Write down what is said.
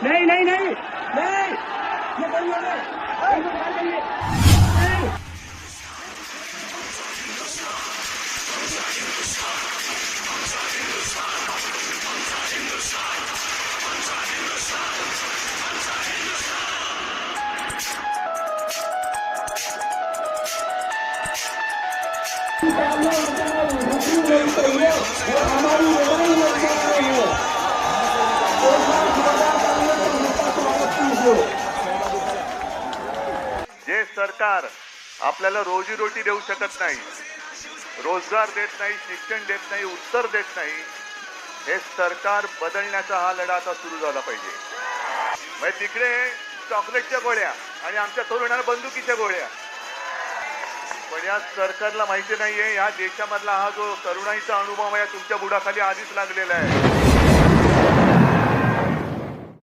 नहीं नहीं नहीं नहीं ये करिए नहीं। जे सरकार आपल्याला रोजीरोटी देऊ शकत नाही, रोजगार देत नाही, शिक्षण देत नाही, उत्तर देत नाही, हे सरकार बदलण्याचा हा लढा आता सुरू झाला पाहिजे. म्हणजे तिकडे चॉकलेटच्या गोळ्या आणि आमच्या तरुणांना बंदुकीच्या गोळ्या. पण या सरकारला माहिती नाहीये या देशामधला हा जो तरुणाईचा अनुभव आहे तुमच्या बुडाखाली आधीच लागलेला आहे.